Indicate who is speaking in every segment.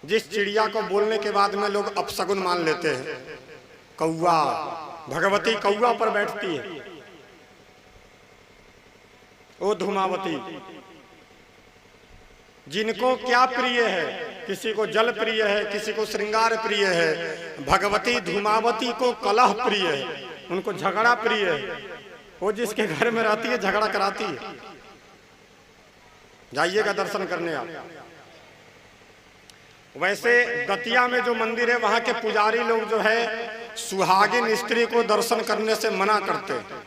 Speaker 1: जिस चिड़िया को बोलने के बाद में लोग अपशगुन मान लेते हैं, कौआ, भगवती कौआ पर बैठती है। ओ धूमावती, जिनको क्या प्रिय है, किसी को जल प्रिय है, किसी को श्रृंगार प्रिय है, भगवती धूमावती को कलह प्रिय है, उनको झगड़ा प्रिय है। वो जिसके घर में रहती है झगड़ा कराती है। जाइएगा दर्शन करने आप। वैसे दतिया में जो मंदिर है वहां के पुजारी लोग जो है सुहागिन स्त्री को दर्शन करने से मना करते हैं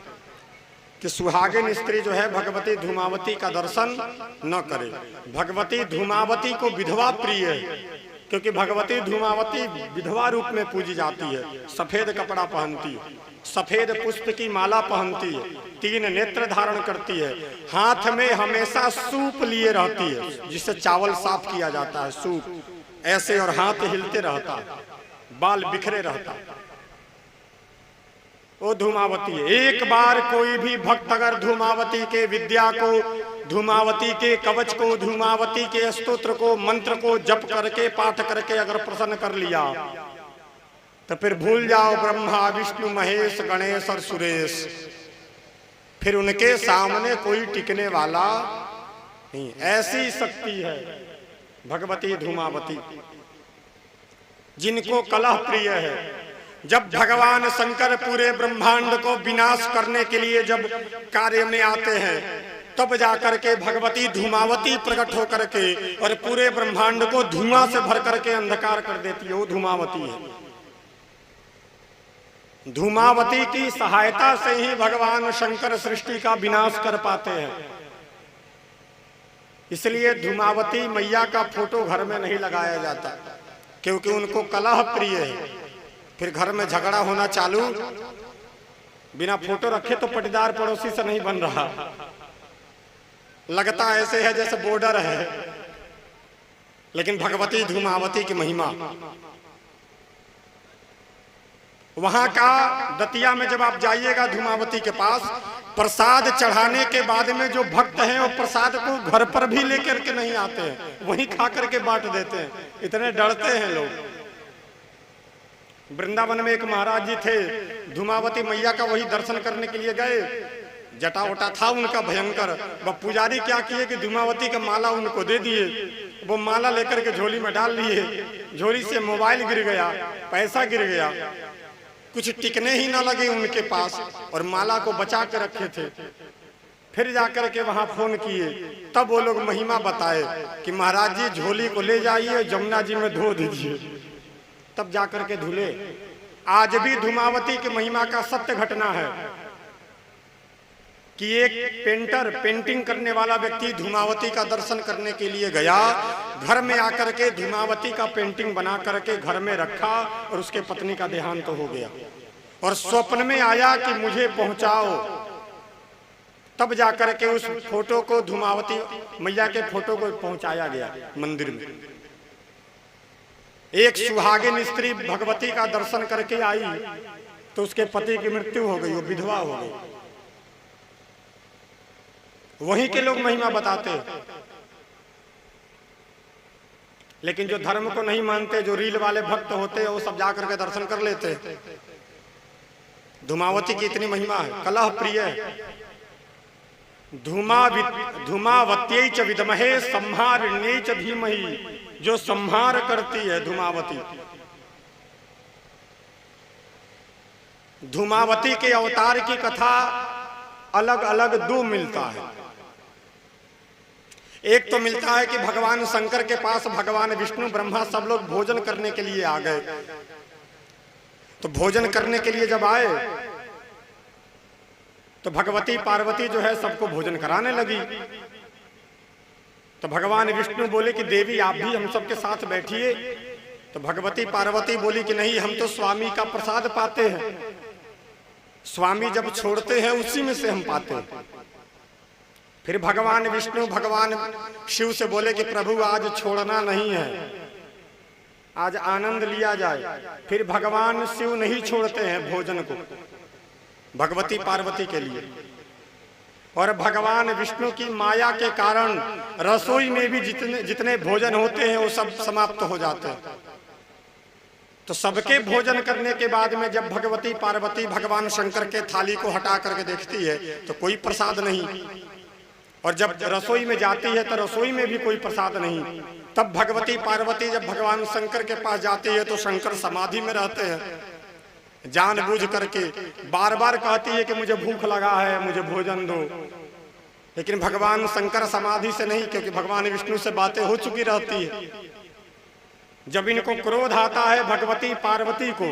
Speaker 1: कि सुहागिन स्त्री जो है भगवती धूमावती का दर्शन न करे। भगवती धूमावती को विधवा प्रिय है, क्योंकि भगवती धूमावती विधवा रूप में पूजी जाती है। सफेद कपड़ा पहनती है, सफेद पुष्प की माला पहनती है, 3 नेत्र धारण करती है, हाथ में हमेशा सूप लिए रहती है जिससे चावल साफ किया जाता है। सूप ऐसे और हाथ हिलते रहता है, बाल बिखरे रहता है। वो धूमावती है। एक बार कोई भी भक्त अगर धूमावती के विद्या को, धूमावती के कवच को, धूमावती के स्तोत्र को, मंत्र को जप करके, पाठ करके अगर प्रसन्न कर लिया तो फिर भूल जाओ ब्रह्मा विष्णु महेश गणेश और सुरेश। फिर उनके सामने कोई टिकने वाला नहीं। ऐसी शक्ति है भगवती धूमावती। जिनको कलह प्रिय है, जब भगवान शंकर पूरे ब्रह्मांड को विनाश करने के लिए जब कार्य में आते हैं, तब जाकर के भगवती धूमावती प्रकट होकर के और पूरे ब्रह्मांड को धुआं से भर करके अंधकार कर देती है। वो धूमावती है। धूमावती की सहायता से ही भगवान शंकर सृष्टि का विनाश कर पाते हैं। इसलिए धूमावती मैया का फोटो घर में नहीं लगाया जाता, क्योंकि उनको कलह प्रिय है। फिर घर में झगड़ा होना चालू, बिना फोटो रखे तो पटीदार पड़ोसी से नहीं बन रहा, लगता ऐसे है जैसे बॉर्डर है। लेकिन भगवती धूमावती की महिमा, वहां का दतिया में जब आप जाइएगा धूमावती के पास, प्रसाद चढ़ाने के बाद में जो भक्त हैं वो प्रसाद को घर पर भी लेकर के नहीं आते हैं, वहीं खा करके बांट देते हैं। इतने डरते हैं लोग। वृंदावन में एक महाराज जी थे, धूमावती मैया का वही दर्शन करने के लिए गए। जटा वटा था उनका भयंकर। वह पुजारी क्या किए कि धूमावती का माला उनको दे दिए। वो माला लेकर के झोली में डाल लिए। झोली से मोबाइल गिर गया, पैसा गिर गया, कुछ टिकने ही ना लगे उनके पास, और माला को बचा के रखे थे। फिर जाकर के वहां फोन किए, तब वो लोग महिमा बताए कि महाराज जी झोली को ले जाइए, जमुना जी में धो दीजिए। तब जाकर के धुले। आज भी धूमावती की महिमा का सत्य घटना है कि एक पेंटर, पेंटिंग करने वाला व्यक्ति धूमावती का दर्शन करने के लिए गया। घर में आकर के धूमावती का पेंटिंग बना करके घर में रखा और उसके पत्नी का देहांत हो गया। और स्वप्न में आया कि मुझे पहुंचाओ। तब जाकर के उस फोटो को, धूमावती मैया के फोटो को पहुंचाया गया मंदिर में। एक सुहागिन स्त्री भगवती का दर्शन करके आई तो उसके पति की मृत्यु हो गई, वो विधवा हो गई। वहीं के लोग महिमा बताते हैं। लेकिन जो धर्म को नहीं मानते, जो रील वाले भक्त होते हैं, वो सब जाकर के दर्शन कर लेते हैं। धूमावती की इतनी महिमा है, कलह प्रिय है। धूमावत्यै च विद्महे संहारिण्यै च धीमहि। जो संहार करती है धूमावती। धूमावती के अवतार की कथा अलग अलग दो मिलता है। एक तो मिलता है कि भगवान शंकर के पास भगवान विष्णु, ब्रह्मा सब लोग भोजन करने के लिए आ गए। तो भोजन करने के लिए जब आए तो भगवती पार्वती जो है सबको भोजन कराने लगी। तो भगवान विष्णु बोले कि देवी आप भी हम सबके साथ बैठिए। तो भगवती पार्वती बोली कि नहीं, हम तो स्वामी का प्रसाद पाते हैं। स्वामी जब छोड़ते हैं उसी में से हम पाते हैं। फिर भगवान विष्णु, भगवान शिव से बोले कि प्रभु आज छोड़ना नहीं है, आज आनंद लिया जाए। फिर भगवान शिव नहीं छोड़ते हैं भोजन को भगवती पार्वती के लिए। और भगवान विष्णु की माया के कारण रसोई में भी जितने भोजन होते हैं वो सब समाप्त हो जाते हैं। तो सबके भोजन करने के बाद में जब भगवती पार्वती भगवान शंकर के थाली को हटा करके देखती है तो कोई प्रसाद नहीं, और जब रसोई में जाती है तो रसोई में भी कोई प्रसाद नहीं। तब भगवती पार्वती जब भगवान शंकर के पास जाती है तो शंकर समाधि में रहते हैं। जानबूझ करके बार बार कहती है कि मुझे भूख लगा है, मुझे भोजन दो, लेकिन भगवान शंकर समाधि से नहीं, क्योंकि भगवान विष्णु से बातें हो चुकी रहती है। जब इनको क्रोध आता है भगवती पार्वती को,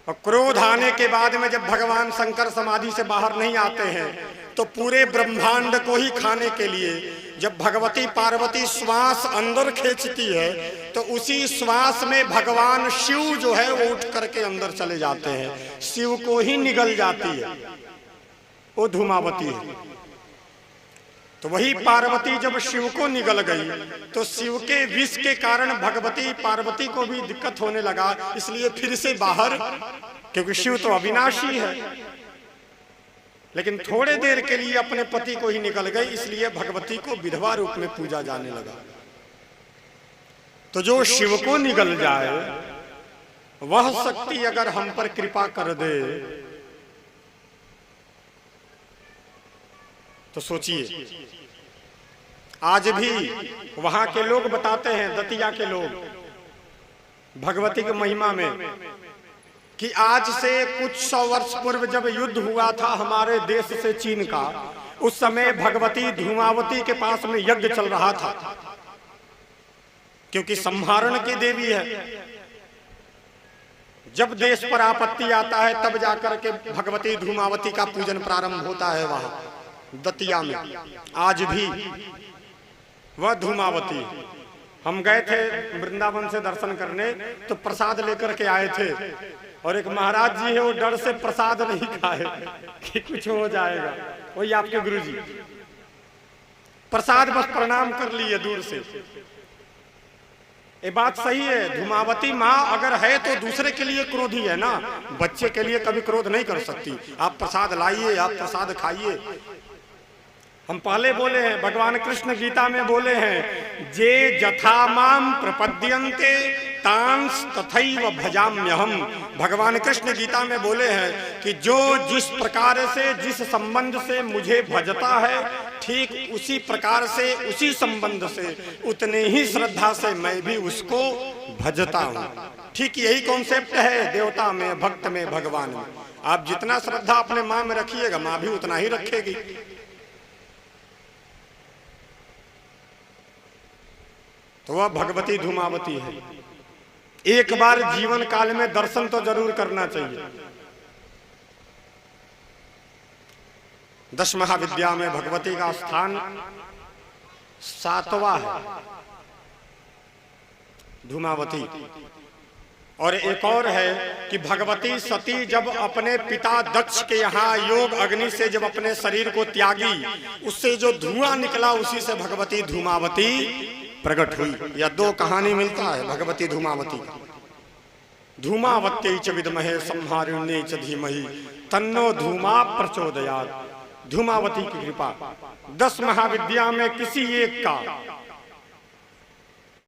Speaker 1: और क्रोध आने के बाद में जब भगवान शंकर समाधि से बाहर नहीं आते हैं तो पूरे ब्रह्मांड को ही खाने के लिए जब भगवती पार्वती श्वास अंदर खींचती है तो उसी श्वास में भगवान शिव जो है वो उठ करके अंदर चले जाते हैं, शिव को ही निगल जाती है, वो धूमावती है। तो वही पार्वती जब शिव को निगल गई तो शिव के विष के कारण भगवती पार्वती को भी दिक्कत होने लगा, इसलिए फिर से बाहर, क्योंकि शिव तो अविनाशी है, लेकिन थोड़े देर के लिए अपने पति को ही निकल गई, इसलिए भगवती को विधवा रूप में पूजा जाने लगा। तो जो शिव को निगल जाए वह शक्ति अगर हम पर कृपा कर दे तो सोचिए, आज भी वहां के लोग बताते हैं, दतिया के लोग भगवती की महिमा में, कि आज से कुछ 100 वर्ष पूर्व जब युद्ध हुआ था हमारे देश से चीन का, उस समय भगवती धूमावती के पास में यज्ञ चल रहा था, क्योंकि संहारण की देवी है। जब देश पर आपत्ति आता है तब जाकर के भगवती धूमावती का पूजन प्रारंभ होता है वहां दतिया में। आज भी वह धूमावती, हम गए थे वृंदावन से दर्शन करने तो प्रसाद लेकर के आए थे, और एक महाराज जी है वो डर से प्रसाद नहीं खाए कि कुछ हो जाएगा, वही आपके गुरुजी, प्रसाद बस प्रणाम कर लिए दूर से। ये बात सही है, धूमावती माँ अगर है तो दूसरे के लिए क्रोधी है ना, बच्चे के लिए कभी क्रोध नहीं कर सकती। आप प्रसाद लाइए, आप प्रसाद खाइए। हम पहले बोले हैं, भगवान कृष्ण गीता में बोले हैं, जे जथा माम प्रपद्यन्ते तांस तथैव भजाम्यहम। भगवान कृष्ण गीता में बोले हैं कि जो जिस प्रकार से जिस संबंध से मुझे भजता है, ठीक उसी प्रकार से उसी संबंध से उतने ही श्रद्धा से मैं भी उसको भजता हूँ। ठीक यही कॉन्सेप्ट है देवता में, भक्त में, भगवान में। आप जितना श्रद्धा अपने माँ में रखिएगा, माँ भी उतना ही रखेगी। तो वह भगवती धूमावती है। एक बार जीवन काल में दर्शन तो जरूर करना चाहिए। 10 महाविद्या में भगवती का स्थान 7वां है, धूमावती। और एक और है कि भगवती सती जब अपने पिता दक्ष के यहाँ योग अग्नि से जब अपने शरीर को त्यागी, उससे जो धुआं निकला उसी से भगवती धूमावती प्रकट हुई। या 2 कहानी मिलता है भगवती धूमावती का। धूमावत्यै च विद्महे संहारिण्यै च धीमहि तन्नो धूमा प्रचोदयात्। धूमावती की कृपा 10 महाविद्या में किसी एक का